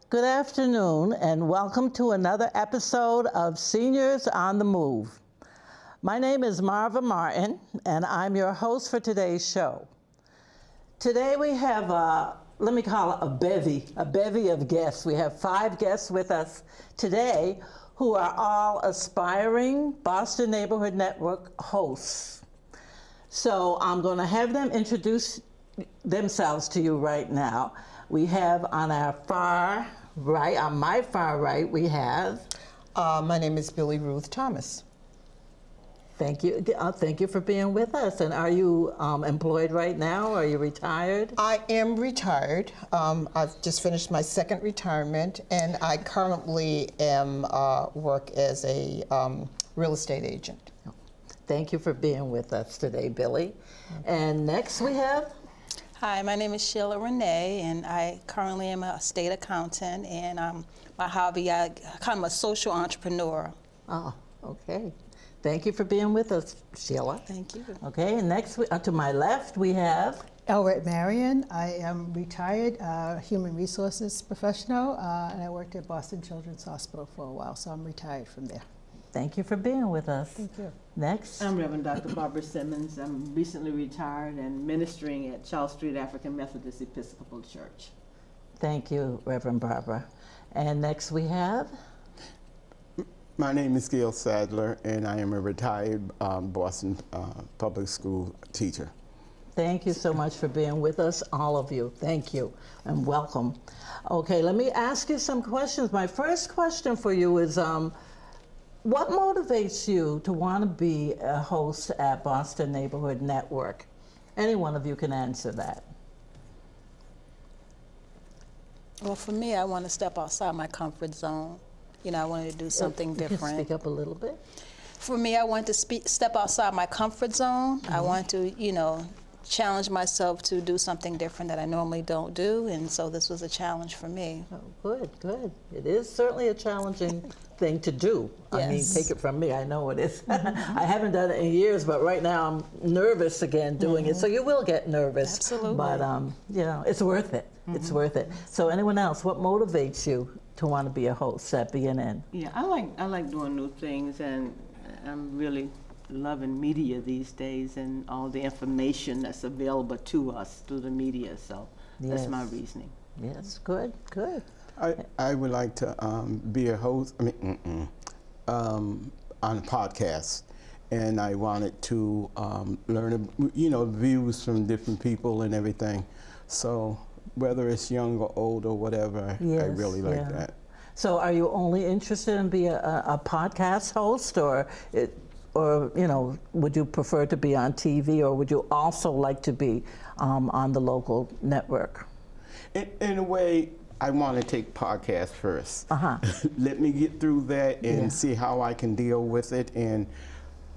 Good afternoon, and welcome to another episode of Seniors on the Move. My name is Marva Martin, and I'm your host for today's show. Today we have, let me call it a bevy of guests. We have 5 guests with us today who are all aspiring Boston Neighborhood Network hosts. So I'm going to have them introduce themselves to you right now. We have on our far right, on my far right, we have... My name is Billy Ruth Thomas. Thank you. Thank you for being with us. And are you employed right now? Are you retired? I am retired. I've just finished my second retirement, and I currently work as a real estate agent. Thank you for being with us today, Billy. And next we have... Hi, my name is Sheila Renee, and I currently am a state accountant, and my hobby, I'm kind of a social entrepreneur. Oh, okay. Thank you for being with us, Sheila. Thank you. Okay, and next to my left we have... Elbert Marion. I am retired human resources professional, and I worked at Boston Children's Hospital for a while, so I'm retired from there. Thank you for being with us. Thank you. Next. I'm Reverend Dr. Barbara Simmons. I'm recently retired and ministering at Charles Street African Methodist Episcopal Church. Thank you, Reverend Barbara. And next we have... My name is Gail Sadler, and I am a retired Boston public school teacher. Thank you so much for being with us, all of you. Thank you, and welcome. Okay, let me ask you some questions. My first question for you is, what motivates you to want to be a host at Boston Neighborhood Network? Any one of you can answer that. Well, for me, I want to step outside my comfort zone. You know, I wanted to do something different. You can speak up a little bit. For me, I want to step outside my comfort zone. I want to, challenge myself to do something different that I normally don't do, and so this was a challenge for me. Oh, good, good. It is certainly a challenging thing to do. Yes. I mean, take it from me, I know it is. I haven't done it in years, but right now I'm nervous again doing it, so you will get nervous. Absolutely. But, it's worth it. It's worth it. So anyone else, what motivates you to want to be a host at BNN? Yeah, I like doing new things, and I'm really loving media these days and all the information that's available to us through the media. So that's my reasoning. Yes, good, good. I would like to be a host. On a podcast, and I wanted to learn, views from different people and everything. So whether it's young or old or whatever, I really like that. So are you only interested in being a podcast host, or would you prefer to be on TV, or would you also like to be on the local network? In a way, I want to take podcast first. Let me get through that and see how I can deal with it. And,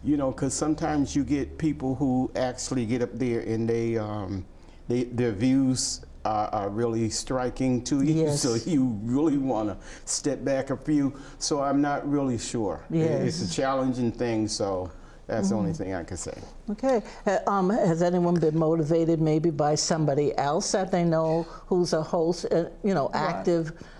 because sometimes you get people who actually get up there and their views are really striking to you, so you really want to step back a few. So I'm not really sure. It's a challenging thing, so that's the only thing I can say. Okay. Has anyone been motivated maybe by somebody else that they know who's a host,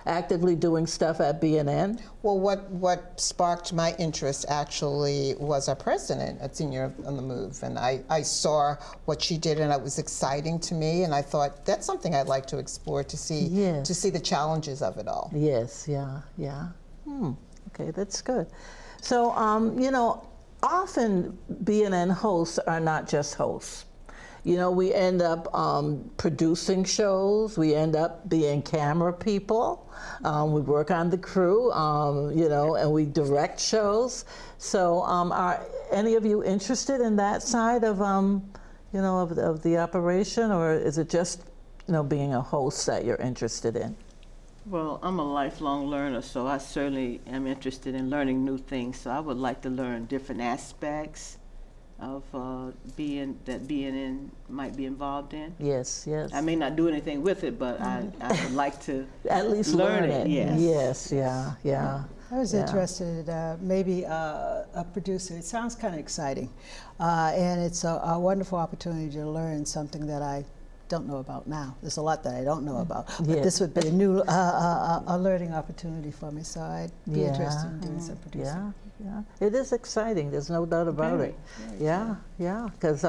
actively doing stuff at BNN? Well, what sparked my interest actually was our president at Senior on the Move, and I saw what she did, and it was exciting to me, and I thought that's something I'd like to explore to see the challenges of it all. Yes, yeah. Okay, that's good. So, often BNN hosts are not just hosts. We end up producing shows. We end up being camera people. We work on the crew, and we direct shows. So are any of you interested in that side of, of the operation, or is it just, being a host that you're interested in? Well, I'm a lifelong learner, so I certainly am interested in learning new things. So I would like to learn different aspects of BNN might be involved in. Yes. I may not do anything with it, but I would like to at least learn it. Yes. I was interested, maybe a producer. It sounds kind of exciting, and it's a wonderful opportunity to learn something that I don't know about now. There's a lot that I don't know about. But Yes. this would be a new a learning opportunity for me. So I'd be interested in doing some producing. Yeah, it is exciting. There's no doubt about it. Yeah, because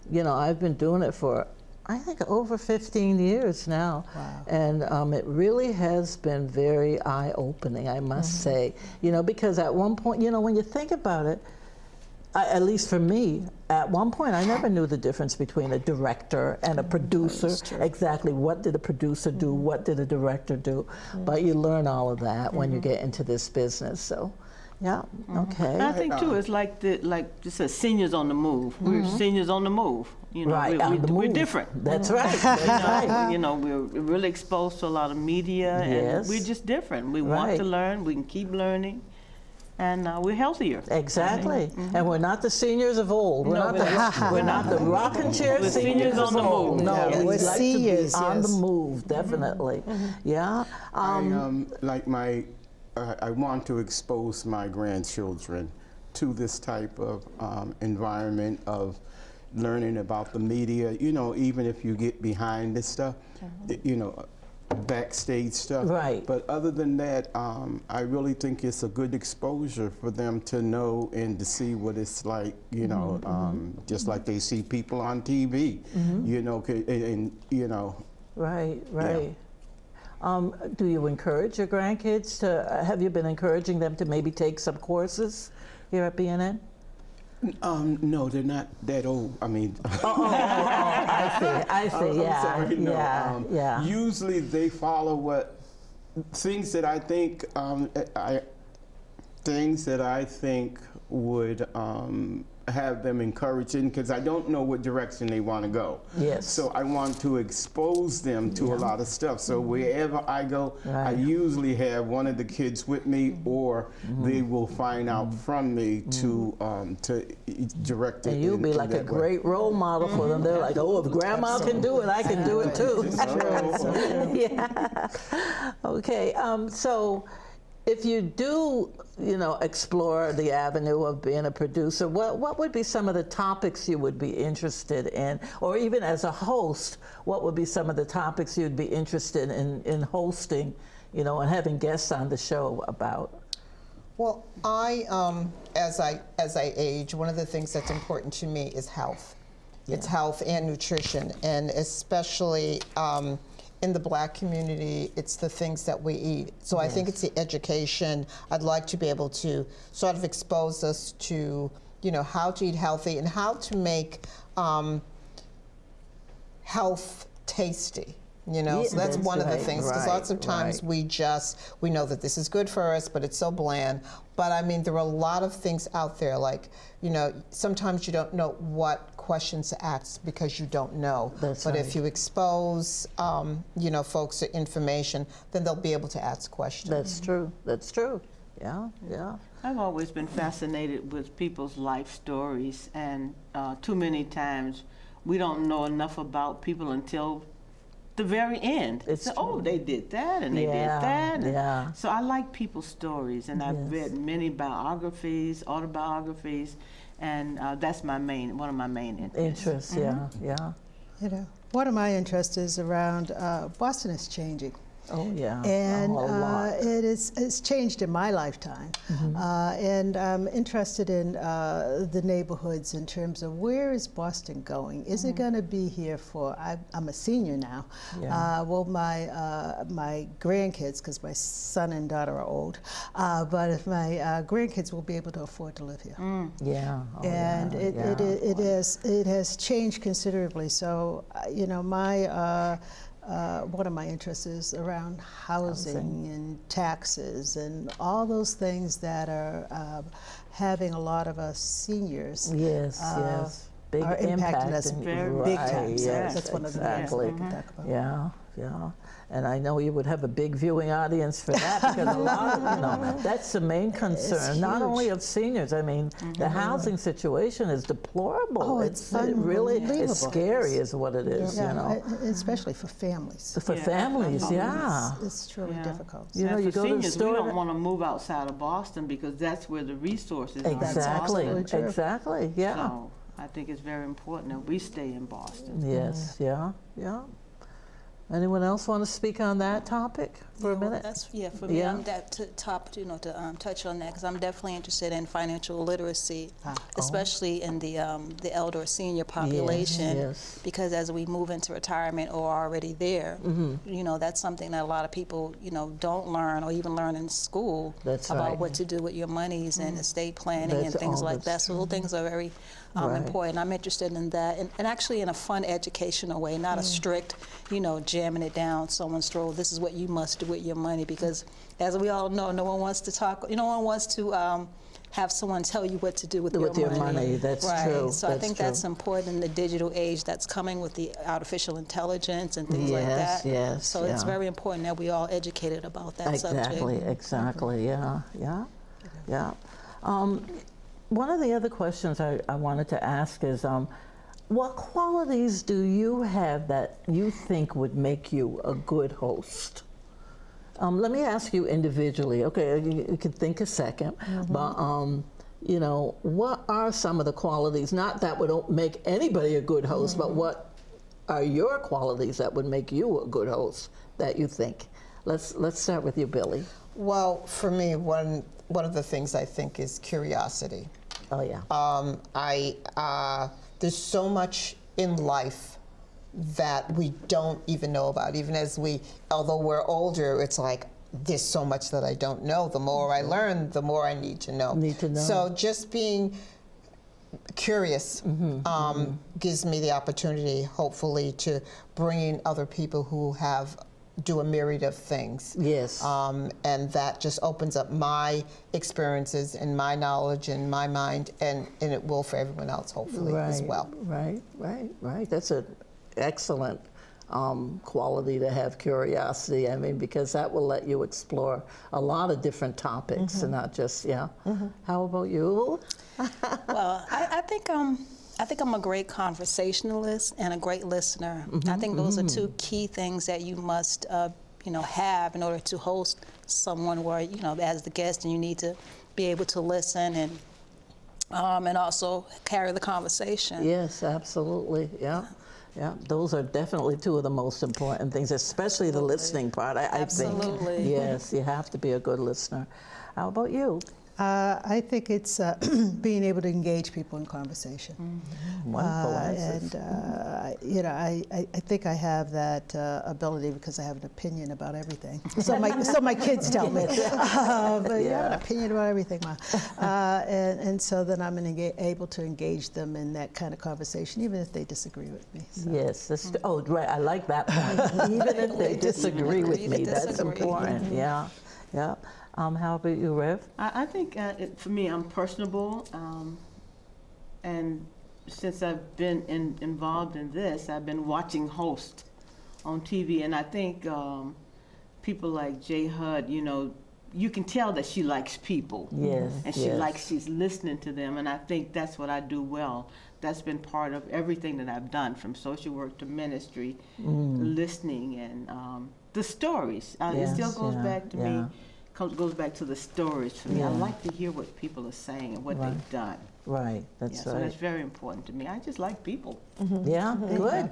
you know, I've been doing it for I think over 15 years now, and it really has been very eye-opening, I must say. You know, because at one point, you know, when you think about it, at least for me, at one point, I never knew the difference between a director and a producer. Exactly, what did a producer do? What did a director do? But you learn all of that when you get into this business. So, yeah, okay. I think too, it's like just says seniors on the move. We're seniors on the move. You know, Right, we're different. That's right. That's right. You know, we're really exposed to a lot of media, Yes. and we're just different. We want to learn. We can keep learning. And we're healthier. Exactly, and we're not the seniors of old. We're not the rocking chair We're seniors on the of old. move. No, Yeah, we we're like seniors, to be on the yes. move, definitely. Yeah. I want to expose my grandchildren to this type of environment of learning about the media. You know, even if you get behind this stuff, you know, backstage stuff. Right. But other than that, I really think it's a good exposure for them to know and to see what it's like, you know, just like they see people on TV, you know, and you know. Right. Do you encourage your grandkids to, have you been encouraging them to maybe take some courses here at BNN? No, they're not that old. I mean, I see, yeah, sorry, no. yeah. Usually they follow what things that I think would have them encouraging, because I don't know what direction they want to go. Yes. So I want to expose them to a lot of stuff. So wherever I go, I usually have one of the kids with me, or they will find out from me to direct it. And you'll be like a great role model for them. They're like, oh, if grandma can do it, I can do it too. Yeah. Okay, so if you do, you know, explore the avenue of being a producer, what would be some of the topics you would be interested in? Or even as a host, what would be some of the topics you'd be interested in hosting, you know, and having guests on the show about? Well, as I age, one of the things that's important to me is health. It's health and nutrition, and especially in the Black community, it's the things that we eat. So I think it's the education. I'd like to be able to sort of expose us to, you know, how to eat healthy and how to make health tasty. You know, so that's one of the things, because lots of times we know that this is good for us, but it's so bland. But I mean, there are a lot of things out there, like, you know, sometimes you don't know what questions to ask because you don't know. But if you expose, you know, folks to information, then they'll be able to ask questions. That's true. That's true. Yeah. I've always been fascinated with people's life stories, and too many times we don't know enough about people until the very end. Oh, they did that, and they did that. Yeah. So I like people's stories, and I've read many biographies, autobiographies, and that's one of my main interests. Yeah. You know, one of my interests is around Boston is changing. Oh yeah, and a lot. it's changed in my lifetime. And I'm interested in the neighborhoods in terms of where is Boston going? Is it going to be here for? I'm a senior now. Well, my grandkids, because my son and daughter are old, but if my grandkids will be able to afford to live here. Yeah. And it has changed considerably. So you know, one of my interests is around housing and taxes and all those things that are having a lot of us seniors. Yes. Big are impacting us big time. So Yes, that's one of the things we can talk about. Yeah. And I know you would have a big viewing audience for that, because a lot of, you know, that's the main concern, not only of seniors. I mean, the housing situation is deplorable. Oh, it really is scary, is what it is. Yeah, you know, especially for families. For families, It's truly difficult. You know, you for go seniors, to the store. we don't want to move outside of Boston because that's where the resources are. Exactly. in Boston. Exactly. Yeah. So I think it's very important that we stay in Boston. Yes, yeah, yeah. Anyone else want to speak on that topic for a minute? For me, Yeah. I'm to touch on that because I'm definitely interested in financial literacy, especially in the elder or senior population. Yes. Because as we move into retirement or are already there, that's something that a lot of people don't learn or even learn in school. That's about right. what to do with your monies and estate planning and That's things all like that's that. So those things are very Right. important. I'm interested in that, and actually in a fun educational way, not a strict, jamming it down someone's throat. This is what you must do with your money, because as we all know, no one wants to talk. No one wants to have someone tell you what to do with your money. That's right. true. So I think that's important in the digital age that's coming with the artificial intelligence and things like that. Yes, So it's very important that we all educated about that subject. Exactly. Yeah, yeah, yeah. One of the other questions I wanted to ask is, what qualities do you have that you think would make you a good host? Let me ask you individually. Okay, you can think a second, but what are some of the qualities? Not that would make anybody a good host, but what are your qualities that would make you a good host that you think? Let's start with you, Billy. Well, for me, one of the things I think is curiosity. Oh yeah. There's so much in life that we don't even know about. Even as although we're older, it's like there's so much that I don't know. The more I learn, the more I need to know. So just being curious gives me the opportunity, hopefully, to bring in other people who do a myriad of things. Yes. And that just opens up my experiences and my knowledge and my mind, and it will for everyone else, hopefully, as well. Right. That's an excellent quality to have, curiosity. I mean, because that will let you explore a lot of different topics and not just, How about you? Well, I think I'm a great conversationalist and a great listener. I think those are two key things that you must, have in order to host someone where, as the guest, and you need to be able to listen and also carry the conversation. Yes, absolutely. Yeah. Yeah, those are definitely two of the most important things, especially the listening part, I think. Absolutely. Yes, you have to be a good listener. How about you? I think it's being able to engage people in conversation. Wonderful And I think I have that ability because I have an opinion about everything. So my kids tell me. But you have an opinion about everything, Ma. And so then I'm able to engage them in that kind of conversation, even if they disagree with me. So. Yes, that's, right, I like that point. Even if they disagree with me, that's important. Yeah. How about you, Rev? I think for me, I'm personable, and since I've been involved in this, I've been watching hosts on TV, and I think people like Jay Hud, you can tell that she likes people. Yes. And she's listening to them, and I think that's what I do well. That's been part of everything that I've done, from social work to ministry, listening, and the stories. It still goes back to me. Goes back to the stories for me. I like to hear what people are saying and what they've done. Right, that's right. So that's very important to me. I just like people. Yeah, good.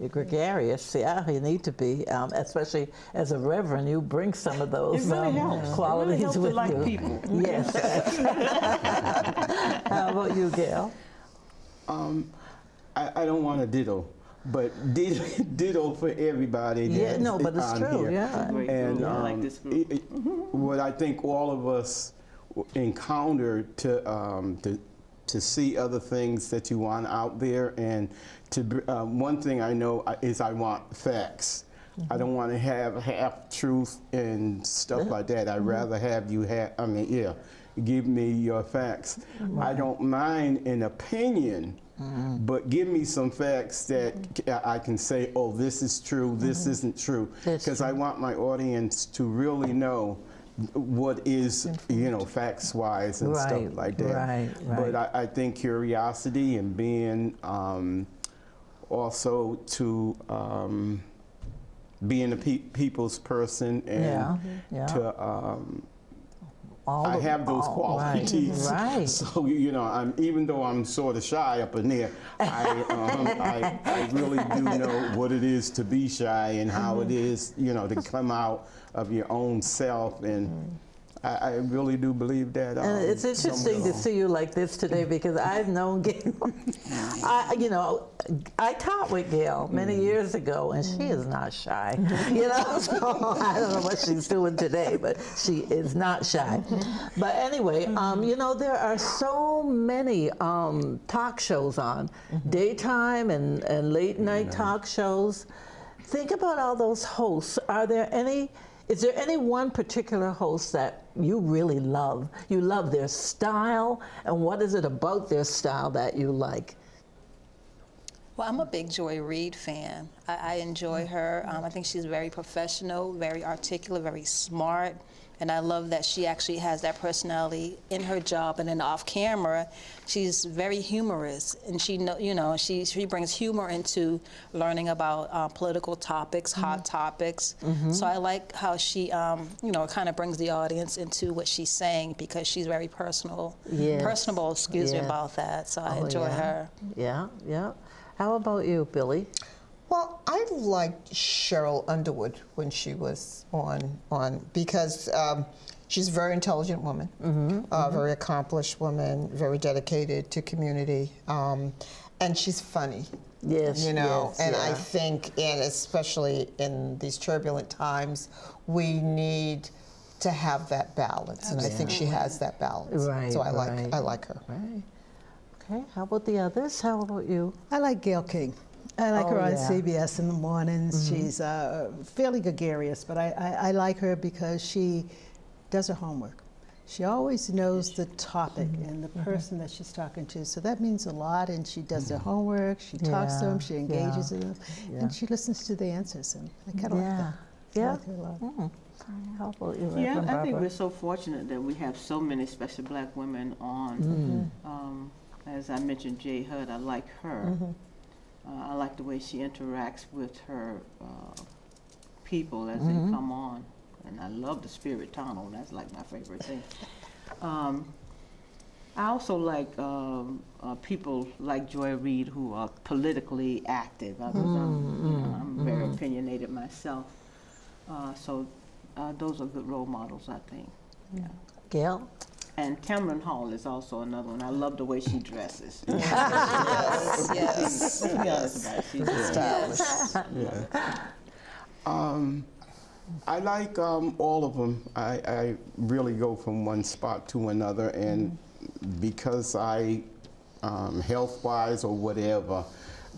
You're gregarious. Yeah, you need to be, especially as a reverend. You bring some of those It really helps. qualities it really helps with to like you. people. Yes. How about you, Gail? I don't want to ditto, but ditto for everybody. Yeah, no, but it's true. Here. Yeah. Great And group. I like this group. what I think all of us encounter to see other things that you want out there, and to one thing I know is I want facts. I don't want to have half truth and stuff like that. I'd rather have you give me your facts. I don't mind an opinion, but give me some facts that I can say, oh, this is true, this isn't true. Because I want my audience to really know what is, facts-wise and stuff like that. Right. But I think curiosity and being also to being a people's person and to I have those qualities. Right. So even though I'm sort of shy up in there, I really do know what it is to be shy and how it is, to come out of your own self, and I really do believe that. And it's interesting to see you like this today, because I've known Gail. I taught with Gail many years ago, and she is not shy. So I don't know what she's doing today, but she is not shy. But anyway, there are so many talk shows on, daytime and late night talk shows. Think about all those hosts. Is there any one particular host that you really love? You love their style, and what is it about their style that you like? Well, I'm a big Joy Reid fan. I enjoy her. I think she's very professional, very articulate, very smart, and I love that she actually has that personality in her job, and then off camera, she's very humorous, and she brings humor into learning about political topics, hot topics. So I like how she, kind of brings the audience into what she's saying, because she's very personable, about that. So I enjoy her. Yeah, yeah. How about you, Billy? Well, I liked Cheryl Underwood when she was on because she's a very intelligent woman, very accomplished woman, very dedicated to community, and she's funny. Yes, I think, and especially in these turbulent times, we need to have that balance, and I think she has that balance. Right. So I like her. Right. Okay. How about the others? How about you? I like Gayle King. I like her on CBS in the mornings. She's fairly gregarious, but I like her because she does her homework. She always knows the topic and the person that she's talking to, so that means a lot, and she does their homework, she talks to them, she engages in them, and she listens to the answers, and I kind of like that. Yeah. I like her a lot. How about you, Yeah, Reverend I think Barbara? we're so fortunate that we have so many special black women on. As I mentioned, Jay Hudd, I like her. I like the way she interacts with her people as they come on. And I love the spirit tunnel. That's like my favorite thing. I also like people like Joy Reid who are politically active. I'm very opinionated myself. So those are good role models, I think. Yeah. Gail? And Cameron Hall is also another one. I love the way she dresses. Yes. Let's be honest about it. She's stylish. I like all of them. I really go from one spot to another, and because I, health-wise or whatever,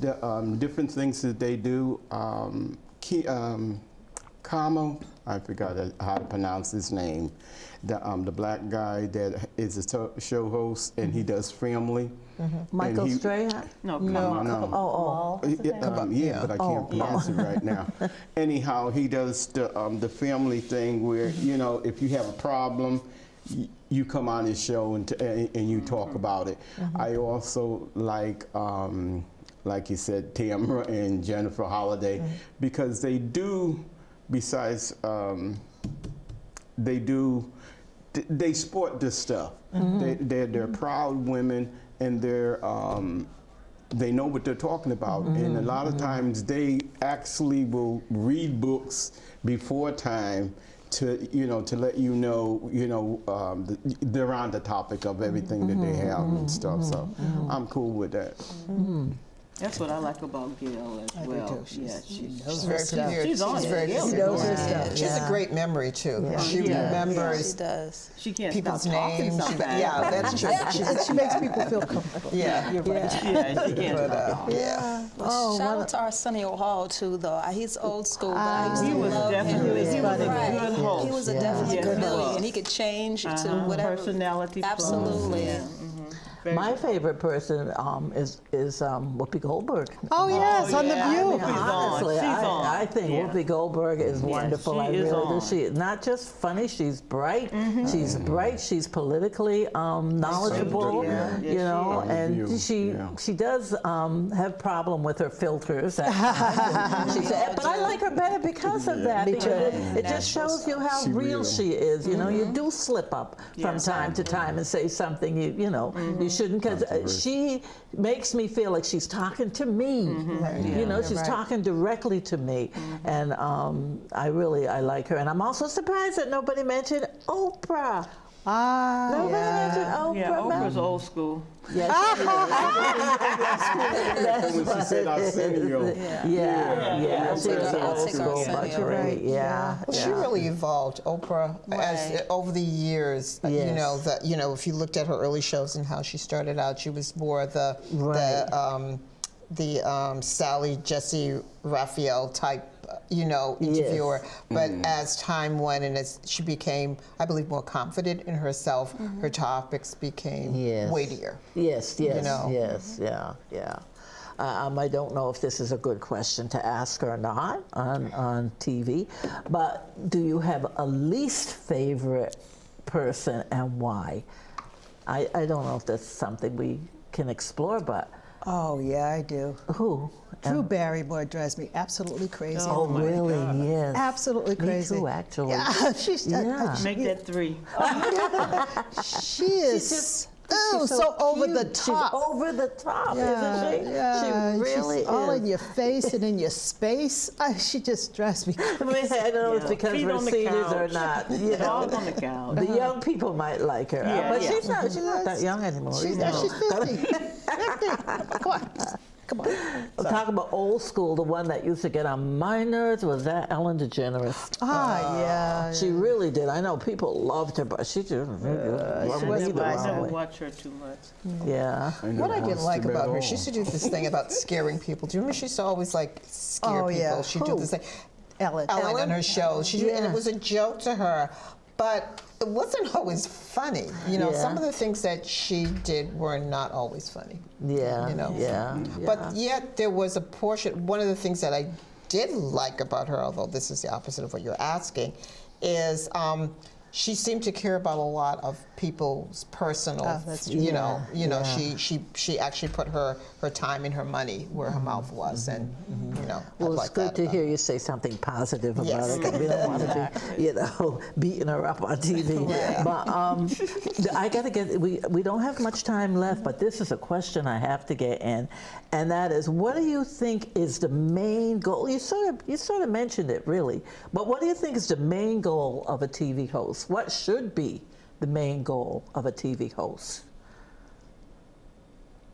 the different things that they do, Kamo, I forgot how to pronounce his name, the black guy that is a show host, and he does family. Michael Strahan? No. Yeah, but I can't pronounce it right now. Anyhow, he does the family thing where, if you have a problem, you come on his show and you talk about it. I also like you said, Tamara and Jennifer Holliday, because they do, besides, they sport this stuff. They're proud women, and they know what they're talking about. And a lot of times they actually will read books before time to let you know, they're on the topic of everything that they have and stuff. So I'm cool with that. That's what I like about Gail as well. She's very prepared. She's on it. very She prepared. knows her stuff. She has a great memory too. She remembers She does. She can't people's stop talking names. sometimes. Yeah, that's true. And she makes people feel comfortable. Yeah, you're right. Yeah, she can't stop talking. Shout out to Arsenio Hall too, though. He's old school, but I used He to was love definitely him. he was a good host. He was definitely Yeah, he chameleon, was. and he could change to whatever Personality. Absolutely. My favorite person is Whoopi Goldberg. Oh, yes, on The View. Honestly, She's on. I think Yeah. Whoopi Goldberg is wonderful. she I is really do. on. She not just funny, she's bright. She's bright. She's politically knowledgeable. Yeah. You know, is. and View, she does have problem with her filters. At times. She said, but I like her better because of that. Because it just shows you how She real real. she is. You know, you do slip up from time to time and say something you know you shouldn't, because she makes me feel like she's talking to me. You know, she's talking directly to me, and I like her. And I'm also surprised that nobody mentioned Oprah. Nobody mentioned Oprah. Yeah, Oprah's old school. Yes, When she said Arsenio. yeah. She's I'll an old take school, Arsenio. but you're right. Yeah. Well, she really evolved, Oprah, as over the years. You Yes. know, if you looked at her early shows and how she started out, she was more the Sally Jesse Raphael type, interviewer. But as time went and as she became, I believe, more confident in herself, her topics became weightier. Yes, You know. yes, yeah. I don't know if this is a good question to ask or not on TV, but do you have a least favorite person and why? I don't know if that's something we can explore, but Oh, yeah, I do. who? Drew Barrymore drives me absolutely crazy. Oh, really? Yes. Absolutely crazy. Me too, actually. Yeah, she's Yeah. Make that 3. she is She's so over cute. the top. She's over the top, Yeah, isn't she? yeah, She really she's all is. in your face and in your space. She just drives me I mean, I don't know if it's because Feet we're on the seniors or couch. not. You know, Dog on the couch. the young people might like her, Yeah, but yeah. she's not that young anymore. She's, you know. she's 50. 50. Come on. I'm talking about old school, the one that used to get on my nerves was that Ellen DeGeneres. Yeah. She really did. I know people loved her, but she just rubbed me the I wrong never way. watch her too much. Yeah. What I didn't like about her, she used to do this thing about scaring people. Do you remember she used to always scare Oh, people? yeah. She'd do this thing. Ellen. Ellen on her show. And Yeah. it was a joke to her, but it wasn't always funny. Yeah. Some of the things that she did were not always funny. Yeah. You know. Yeah. But yet there was a portion. One of the things that I did like about her, although this is the opposite of what you're asking, is she seemed to care about a lot of people's personal. That's you true. know. Yeah. She actually put her time and her money where her mouth was, and Well, I it's like good that to about hear her. you say something positive about Yes. it. 'Cause we don't want to be, beating her up on TV. But I got to get. We don't have much time left, but this is a question I have to get in, and that is, what do you think is the main goal? You sort of mentioned it, really, but what do you think is the main goal of a TV host? What should be the main goal of a TV host?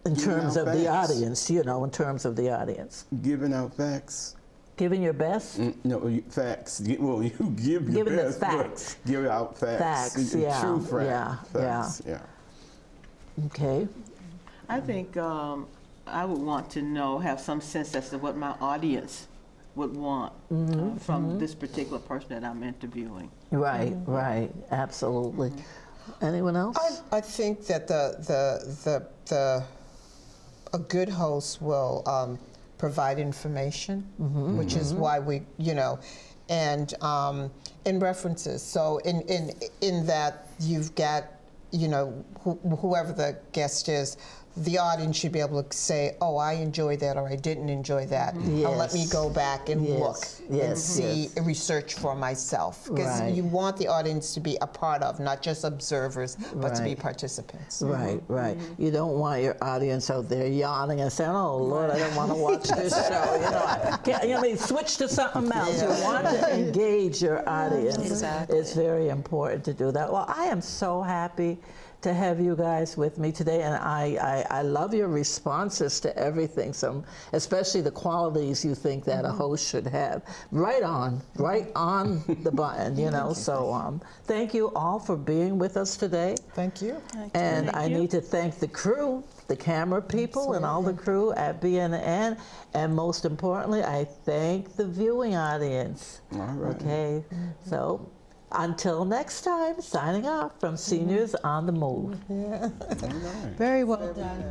In terms of the facts. audience, in terms of the audience. Giving out facts. Giving your best? No, facts. Well, you give your Giving the best, but facts. give out facts. Facts, and yeah, True yeah, facts. Yeah. Okay. I think I would want to have some sense as to what my audience would want from this particular person that I'm interviewing. Right, right. Absolutely. Anyone else? I think that a good host will provide information, which is why we, and in references. So in that you've got, whoever the guest is, the audience should be able to say, oh, I enjoyed that, or I didn't enjoy that. And let me Yes. go back and look and Yes, see, yes. research for myself. Because Right. you want the audience to be a part of, not just observers, but to be Right. participants. Right, right. You don't want your audience out there yawning and saying, "Oh Lord, I don't want to watch this show." Switch to something else. You want to engage your audience. Exactly. It's very important to do that. Well, I am so happy to have you guys with me today, and I love your responses to everything. Especially the qualities you think that a host should have. Right on the button. So thank you all for being with us today. Thank you. And I need to thank the crew, the camera people, and all the crew at BNN. And most importantly, I thank the viewing audience. All right. Okay, so Until next time, signing off from Seniors on the Move. Very well done.